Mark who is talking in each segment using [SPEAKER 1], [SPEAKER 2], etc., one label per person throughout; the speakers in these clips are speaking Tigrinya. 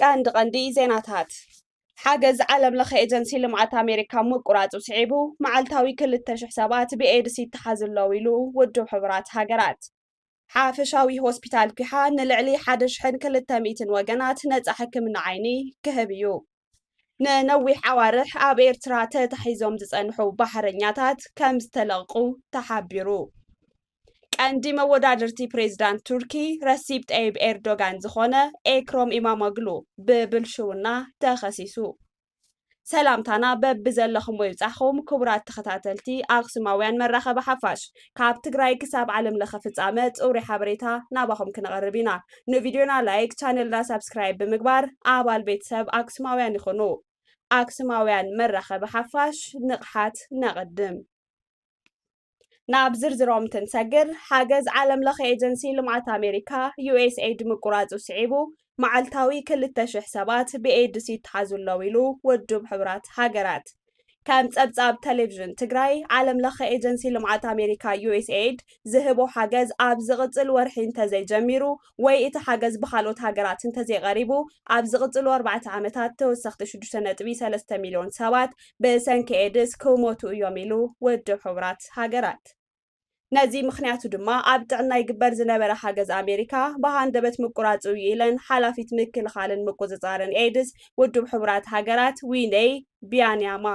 [SPEAKER 1] ቀንዲ ዜናታት ሓገዝ ዓለም ለኸ ኤጀንሲ ልምዓት ኣሜሪካ ምቁራፁ ስዒቡ መዓልታዊ 200 ሰባት ብኤድስ ይተሓዝለው ኢሉ ውድብ ሕብራት ሃገራት ሓፈሻዊ ሆስፒታል ኩሓ ንልዕሊ 1200 ወገናት ነፃ ሕክምና ዓይኒ ክህብ እዩ ንነዊሕ ኣዋርሕ ኣብ ኤርትራ ተታሒዞም ዝፀንሑ ባሕረኛታት ከም ዝተለቕቁ ተሓቢሩ ቀንዲ መወዳድርቲ ፕሬዝዳንት ቱርኪ ረሲብ ጠይብ ኤርዶጋን ዝኾነ ኤክሮም ኢማሞግሉ ብብልሽውና ተኸሲሱ ሰላምታና በብዘለኹም ይብፃሕኹም ክቡራት ተኸታተልቲ ኣክሱማውያን መራኸቢ ሓፋሽ ካብ ትግራይ ክሳብ ዓለም ለኸ ፍጻመ ፅውሪ ሓበሬታ ናባኹም ክነቐርብ ኢና ንቪድዮና ላይክ ቻነልና ሰብስክራይብ ብምግባር ኣባል ቤተሰብ ኣክሱማውያን ይኹኑ ኣክሱማውያን መራኸቢ ሓፋሽ ንቕሓት ነቐድም ናብ ዝርዝሮም ትንሰግር ሓገዝ ዓለም ለኸ ኤጀንሲ ልምዓት ኣሜሪካ USAID ምቁራፁ ስዒቡ መዓልታዊ 200 ሰባት ብኤድስ ይተሓዙለው ኢሉ ውድብ ሕብራት ሃገራት ከም ፀብጻብ ቴሌቪዥን ትግራይ ዓለም ለኸ ኤጀንሲ ልምዓት ኣሜሪካ USAID ዝህቦ ሓገዝ ኣብ ዝቕፅል ወርሒ እንተዘይጀሚሩ ወይ እቲ ሓገዝ ብኻልኦት ሃገራት እንተዘይቐሪቡ ኣብ ዝቕፅሉ 4 ዓመታት ተወሰኽቲ 6.3 ሚልዮን ሰባት ብሰንኪ ኤድስ ክሞቱ እዮም ኢሉ ውድብ ሕብራት ሃገራት ነዚ ምኽንያቱ ድማ ኣብ ጥዕና ይግበር ዝነበረ ሓገዝ ኣሜሪካ ብሃንደበት ምቁራፁ ኢለን ሓላፊት ምክልኻልን ምቁፅፃርን ኤድስ ውድብ ሕብራት ሃገራት ዊኔይ ቢያንያማ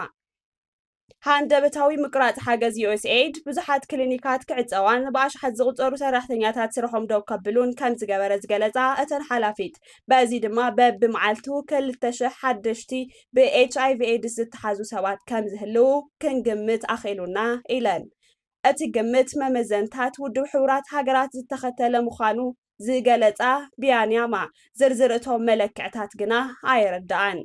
[SPEAKER 1] ሃንደበታዊ ምቁራፅ ሓገዝ USAID ብዙሓት ክሊኒካት ክዕፀዋን ብኣሽሓት ዝቑፀሩ ሰራሕተኛታት ስርሖም ደው ከብሉን ከም ዝገበረ ዝገለፃ እተን ሓላፊት በዚ ድማ በብመዓልቱ 200 ሓደሽቲ ብHIV ኤድስ ዝተሓዙ ሰባት ከም ዝህልው ክንግምት ኣኽኢሉና ኢለን እቲ ግምት መመዘንታት ውድብ ሕብራት ሃገራት ዝተኸተለ ምዃኑ ዝገለፃ ቢያንያማ ዝርዝር እቶም መለክዕታት ግና ኣይረዳኣን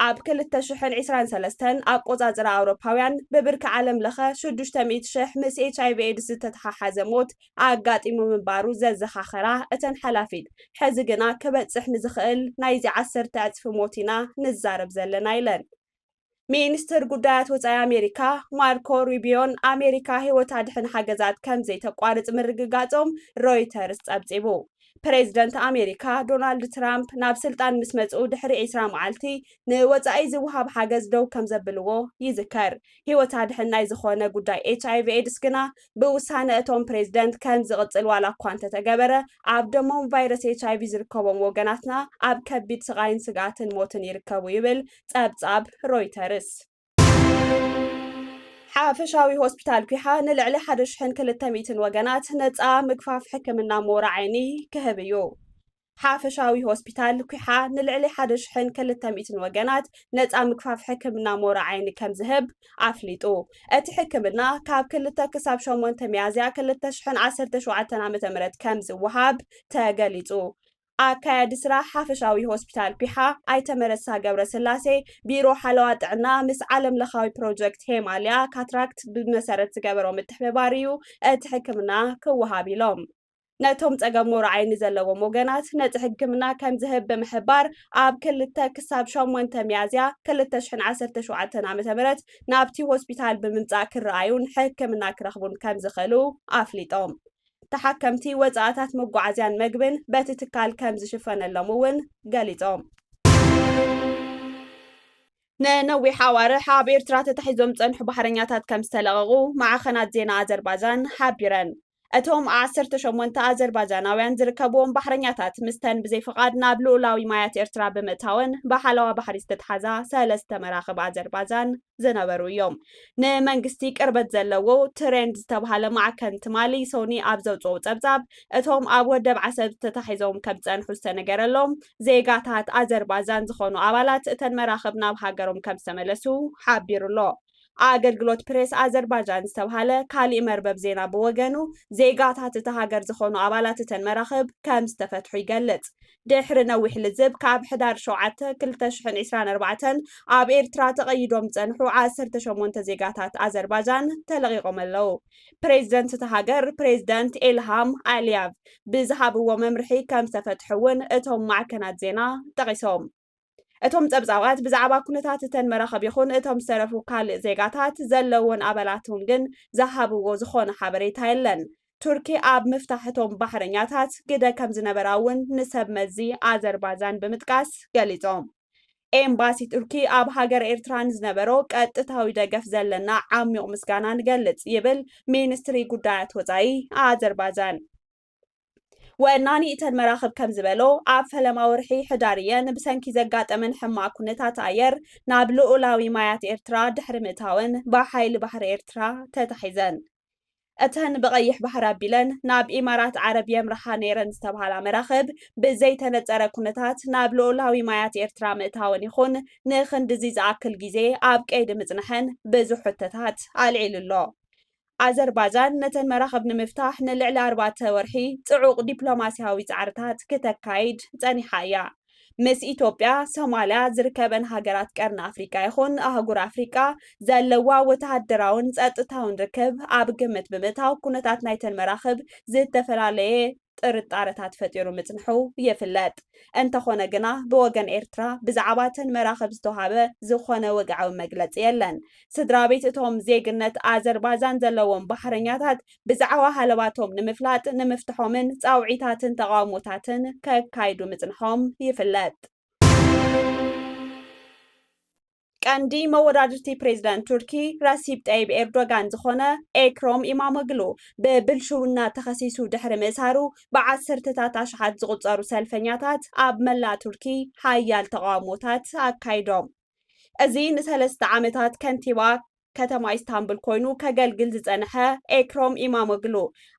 [SPEAKER 1] ኣብ 2023 ኣቆፃፅራ ኣውሮፓውያን ብብርኪ ዓለም ለኸ 600,000 ምስ HIV ኤድስ ዝተተሓሓዘ ሞት ኣጋጢሙ ምንባሩ ዘዘኻኸራ እተን ሓላፊት ሕዚ ግና ክበፅሕ ንዝኽእል ናይዚ 10 እጥፊ ሞት ኢና ንዛረብ ዘለና ኢለን ሚኒስትር ጉዳያት ወፃኢ ኣሜሪካ ማርኮ ሩቢዮን ኣሜሪካ ሂወት ኣድሕን ሓገዛት ከም ዘይተቋርፅ ምርግጋፆም ሮይተርስ ፀብፂቡ ፕሬዝደንት ኣሜሪካ ዶናልድ ትራምፕ ናብ ስልጣን ምስ መፅኡ ድሕሪ 20 መዓልቲ ንወፃኢ ዝውሃብ ሓገዝ ደው ከም ዘብልዎ ይዝከር ሂወት ኣድሕን ናይ ዝኾነ ጉዳይ HIV ኤድስ ግና ብውሳነ እቶም ፕሬዝደንት ከም ዝቕፅል ዋላ እኳ እንተተገበረ ኣብ ደሞም ቫይረስ HIV ዝርከቦም ወገናትና ኣብ ከቢድ ስቃይን ስጋትን ሞትን ይርከቡ ይብል ፀብጻብ ሮይተርስ ሓፈሻዊ ሆስፒታል ኩሓ ንልዕሊ 1200 ወገናት ነፃ ምግፋፍ ሕክምና ሞራ ዓይኒ ክህብ እዩ ሓፈሻዊ ሆስፒታል ኩሓ ንልዕሊ 1200 ወገናት ነፃ ምግፋፍ ሕክምና ሞራ ዓይኒ ከም ዝህብ ኣፍሊጡ እቲ ሕክምና ካብ 2 ክሳብ 8 ሚያዝያ 2017 ዓ.ም ከም ዝወሃብ ተገሊጹ ኣካያዲ ስራሕ ሓፈሻዊ ሆስፒታል ኩሓ ኣይተመረሳ ገብረስላሴ ቢሮ ሓለዋ ጥዕና ምስ ዓለም ለኻዊ ፕሮጀክት ሄማልያ ካትራክት ብመሰረት ዝገበሮ ምትሕብባር እዩ እቲ ሕክምና ክወሃብ ኢሎም ነቶም ፀገም ሞራ ዓይኒ ዘለዎም ወገናት ነቲ ሕክምና ከም ዝህብ ብምሕባር ኣብ 2 ክሳብ 8 ሚያዝያ 2017 ዓ.ም ናብቲ ሆስፒታል ብምምፃእ ክረኣዩን ሕክምና ክረኽቡን ከም ዝኽእሉ ኣፍሊጦም ተሓከምቲ ወፃኣታት መጓዓዝያን መግብን በቲ ትካል ከም ዝሽፈነሎም እውን ገሊፆም ንነዊሕ ኣዋርሕ ኣብ ኤርትራ ተታሒዞም ፀንሑ ባሕረኛታት ከም ዝተለቐቑ ማዕኸናት ዜና ኣዘርባጃን ሓቢረን እቶም 18 ኣዘርባጃናውያን ዝርከብዎም ባሕረኛታት ምስተን ብዘይፍቓድ ናብ ልኡላዊ ማያት ኤርትራ ብምእታወን ብሓለዋ ባሕሪ ዝተተሓዛ 3 መራኽብ ኣዘርባጃን ዝነበሩ እዮም ንመንግስቲ ቅርበት ዘለዎ ትሬንድ ዝተባሃለ ማዕከን ትማሊ ሶኒ ኣብ ዘውፅኦ ፀብጻብ እቶም ኣብ ወደብ ዓሰብ ተታሒዞም ከም ዝፀንሑ ዝተነገረሎም ዜጋታት ኣዘርባጃን ዝኾኑ ኣባላት እተን መራኽብ ናብ ሃገሮም ከም ዝተመለሱ ሓቢሩሎ ኣገልግሎት ፕሬስ ኣዘርባጃን ዝተባሃለ ካሊእ መርበብ ዜና ብወገኑ ዜጋታት እቲ ሃገር ዝኾኑ ኣባላት እተን መራኽብ ከም ዝተፈትሑ ይገልጽ ድሕሪ ነዊሕ ልዝብ ካብ ሕዳር 7 2024 ኣብ ኤርትራ ተቐይዶም ፀንሑ 18 ዜጋታት ኣዘርባጃን ተለቒቖም ኣለዉ ፕሬዝደንት እቲ ሃገር ፕሬዝደንት ኤልሃም ኣሊያቭ ብዝሃብዎ መምርሒ ከም ዝተፈትሑ እውን እቶም ማዕከናት ዜና ጠቒሶም እቶም ፀብጻባት ብዛዕባ ኩነታት እተን መራኸብ ይኹን እቶም ዝተረፉ ካልእ ዜጋታት ዘለዎን ኣባላቱን ግን ዝሃብዎ ዝኾነ ሓበሬታ የለን ቱርኪ ኣብ ምፍታሕቶም ባሕረኛታት ግደ ከም ዝነበራ እውን ንሰብ መዚ ኣዘርባይጃን ብምጥቃስ ገሊጾም። ኤምባሲ ቱርኪ ኣብ ሃገር ኤርትራ ንዝነበሮ ቀጥታዊ ደገፍ ዘለና ዓሚቕ ምስጋና ንገልጽ ይብል ሚኒስትሪ ጉዳያት ወጻኢ ኣዘርባይጃን። ወናኒ እተን መራኽብ ከም ዝበሎ ኣብ ፈለማ ወርሒ ሕዳር እየን ብሰንኪ ዘጋጠመን ሕማቅ ኩነታት ኣየር ናብ ልኡላዊ ማያት ኤርትራ ድሕሪ ምእታወን ብሓይሊ ባሕሪ ኤርትራ ተታሒዘን። እተን ብቀይሕ ባሕሪ ኣቢለን ናብ ኢማራት ዓረብ የምርሓ ነይረን ዝተባሃላ መራኽብ ብዘይተነፀረ ኩነታት ናብ ልኡላዊ ማያት ኤርትራ ምእታወን ይኹን ንክንድዚ ዝኣክል ግዜ ኣብ ቀይዲ ምጽንሐን ብዙሕ ሕቶታት ኣልዒሉሎ። ኣዘርባይጃን ነተን መራኽብ ንምፍታሕ ንልዕሊ 4 ወርሒ ጽዑቕ ዲፕሎማስያዊ ጻዕርታት ከተካይድ ጸኒሓ እያ። ምስ ኢትዮጵያ ሶማልያ ዝርከበን ሃገራት ቀርኒ ኣፍሪቃ ይኹን ኣህጉር ኣፍሪቃ ዘለዋ ወተሃደራውን ጸጥታውን ርክብ ኣብ ግምት ብምእታው ኩነታት ናይተን መራኽብ ዝተፈላለየ ጥርጣረታት ፈጢሩ ምጽንሑ ይፍለጥ። እንተኾነ ግና ብወገን ኤርትራ ብዛዕባ እተን መራኽብ ዝተውሃበ ዝኾነ ወግዓዊ መግለፂ የለን። ስድራ ቤት እቶም ዜግነት ኣዘርባይጃን ዘለዎም ባሕረኛታት ብዛዕባ ሃለባቶም ንምፍላጥ ንምፍትሖምን ጻውዒታትን ተቃውሞታትን ከካይዱ ምጽንሖም ይፍለጥ። ቀንዲ መወዳድርቲ ፕሬዚዳንት ቱርኪ ረሲብ ጠይብ ኤርዶጋን ዝኾነ ኤክሮም ኢማሞግሉ ብብልሽውና ተኸሲሱ ድሕሪ ምእሳሩ ብዓሰርተታት ኣሽሓት ዝቑጸሩ ሰልፈኛታት ኣብ መላእ ቱርኪ ሓያል ተቃውሞታት ኣካይዶም። እዚ ንሰለስተ ዓመታት ከንቲባ ከተማ ኢስታንቡል ኮይኑ ከገልግል ዝጸንሐ ኤክሮም ኢማሞግሉ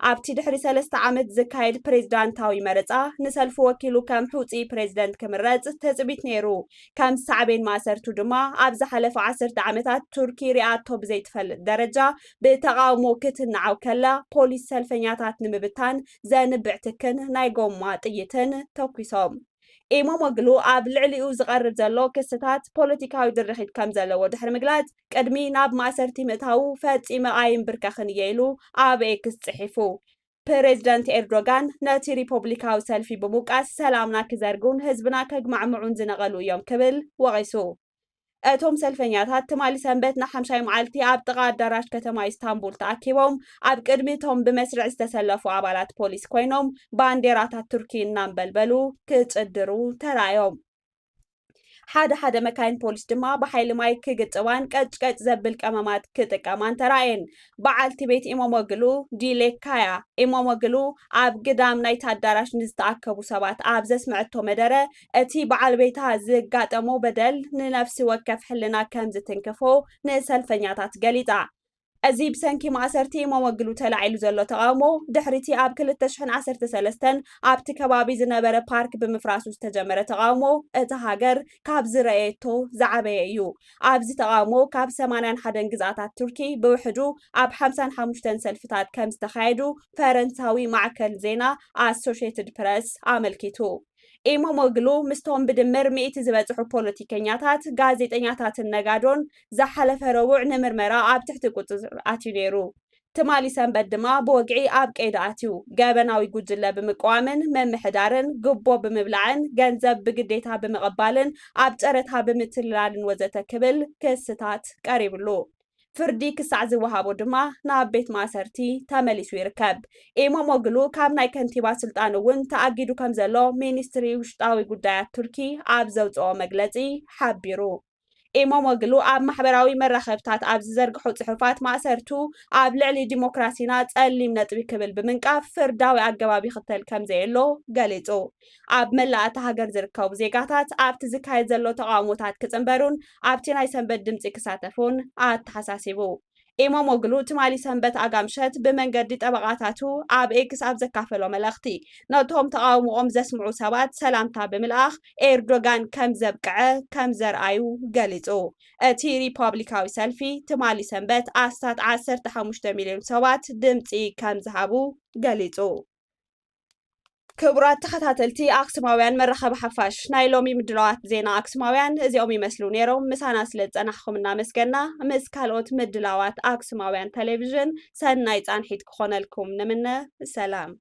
[SPEAKER 1] ኣብቲ ድሕሪ 3 ዓመት ዝካየድ ፕሬዝዳንታዊ መረፃ ንሰልፊ ወኪሉ ከም ሕውፂ ፕሬዝደንት ክምረፅ ተፅቢት ነይሩ። ከም ሳዕቤን ማእሰርቱ ድማ ኣብ ዝሓለፈ 10 ዓመታት ቱርኪ ሪኣቶ ብዘይትፈልጥ ደረጃ ብተቃውሞ ክትናዓው ከላ ፖሊስ ሰልፈኛታት ንምብታን ዘንብዕ ትክን ናይ ጎማ ጥይትን ተኩሶም። ኢማሞግሉ ኣብ ልዕሊኡ ዝቐርብ ዘሎ ክስታት ፖለቲካዊ ድርኺት ከም ዘለዎ ድሕሪ ምግላጽ ቅድሚ ናብ ማእሰርቲ ምእታው ፈጺመ ኣይንብርከኽን እየ ኢሉ ኣብ ኤክስ ጽሒፉ። ፕሬዚደንት ኤርዶጋን ነቲ ሪፐብሊካዊ ሰልፊ ብምውቃስ ሰላምና ክዘርጉን ህዝብና ከግማዕምዑን ዝነቐሉ እዮም ክብል ወቒሱ። እቶም ሰልፈኛታት ትማሊ ሰንበት ና5 መዓልቲ ኣብ ጥቓ ኣዳራሽ ከተማ ኢስታንቡል ተኣኪቦም ኣብ ቅድሚቶም ብመስርዕ ዝተሰለፉ ኣባላት ፖሊስ ኮይኖም ባንዴራታት ቱርኪ እናንበልበሉ ክጽድሩ ተራእዮም። ሓደ መካይን ፖሊስ ድማ ብሓይሊ ማይ ክግጽዋን ቀጭቀጭ ዘብል ቀመማት ክጥቀማን ተራእየን። በዓልቲ ቤት ኢማሞግሉ ዲሌካያ ኢማሞግሉ ኣብ ግዳም ናይቲ ኣዳራሽ ንዝተኣከቡ ሰባት ኣብ ዘስምዐቶ መደረ እቲ በዓል ቤታ ዝጋጠሞ በደል ንነፍሲ ወከፍ ሕልና ከም ዝትንክፎ ንሰልፈኛታት ገሊጻ። እዚ ብሰንኪ ማእሰርቲ ኢማሞግሉ ተላዒሉ ዘሎ ተቃውሞ ድሕሪቲ ኣብ 2013 ኣብቲ ከባቢ ዝነበረ ፓርክ ብምፍራሱ ዝተጀመረ ተቃውሞ እቲ ሃገር ካብ ዝረአየቶ ዝዓበየ እዩ። ኣብዚ ተቃውሞ ካብ 81 ግዛኣታት ቱርኪ ብውሕዱ ኣብ 55 ሰልፍታት ከም ዝተካየዱ ፈረንሳዊ ማዕከል ዜና ኣሶሺየትድ ፕረስ ኣመልኪቱ። ኢማሞግሉ ምስቶም ብድምር 100 ዝበጽሑ ፖለቲከኛታት ጋዜጠኛታትን ነጋዶን ዝሓለፈ ረቡዕ ንምርመራ ኣብ ትሕቲ ቁጽር ኣትዩ ነይሩ። ትማሊ ሰንበት ድማ ብወግዒ ኣብ ቀይዲ ኣትዩ ገበናዊ ጉጅለ ብምቅዋምን መምሕዳርን ግቦ ብምብላዕን ገንዘብ ብግዴታ ብምቕባልን ኣብ ጨረታ ብምትልላልን ወዘተ ክብል ክስታት ቀሪብሉ። ፍርዲ ክሳዕ ዝወሃቦ ድማ ናብ ቤት ማእሰርቲ ተመሊሱ ይርከብ። ኢማሞግሉ ካብ ናይ ከንቲባ ስልጣን እውን ተኣጊዱ ከም ዘሎ ሚኒስትሪ ውሽጣዊ ጉዳያት ቱርኪ ኣብ ዘውፅኦ መግለፂ ሓቢሩ። ኢማሞግሉ ኣብ ማሕበራዊ መራኸብታት ኣብ ዝዘርግሑ ጽሑፋት ማእሰርቱ ኣብ ልዕሊ ዲሞክራሲና ጸሊም ነጥቢ ክብል ብምንቃፍ ፍርዳዊ ኣገባብ ይኽተል ከም ዘየሎ ገሊጹ። ኣብ መላእቲ ሃገር ዝርከቡ ዜጋታት ኣብቲ ዝካየድ ዘሎ ተቃውሞታት ክጽንበሩን ኣብቲ ናይ ሰንበት ድምፂ ክሳተፉን ኣተሓሳሲቡ። ኢማሞግሉ ትማሊ ሰንበት ኣጋምሸት ብመንገዲ ጠበቃታቱ ኣብ ኤክስ ኣብ ዘካፈሎ መልእኽቲ ነቶም ተቃውሞኦም ዘስምዑ ሰባት ሰላምታ ብምልኣኽ ኤርዶጋን ከም ዘብቅዐ ከም ዘርኣዩ ገሊጹ። እቲ ሪፐብሊካዊ ሰልፊ ትማሊ ሰንበት ኣስታት 15 ሚልዮን ሰባት ድምፂ ከም ዝሃቡ ገሊጹ። ክቡራት ተኸታተልቲ ኣክሱማውያን መራኸቢ ሓፋሽ ናይ ሎሚ ምድላዋት ዜና ኣክሱማውያን እዚኦም ይመስሉ ነይሮም። ምሳና ስለ ዝጸናሕኩም እናመስገና ምስ ካልኦት ምድላዋት ኣክሱማውያን ቴሌቪዥን ሰናይ ጻንሒት ክኾነልኩም ንምነ ሰላም።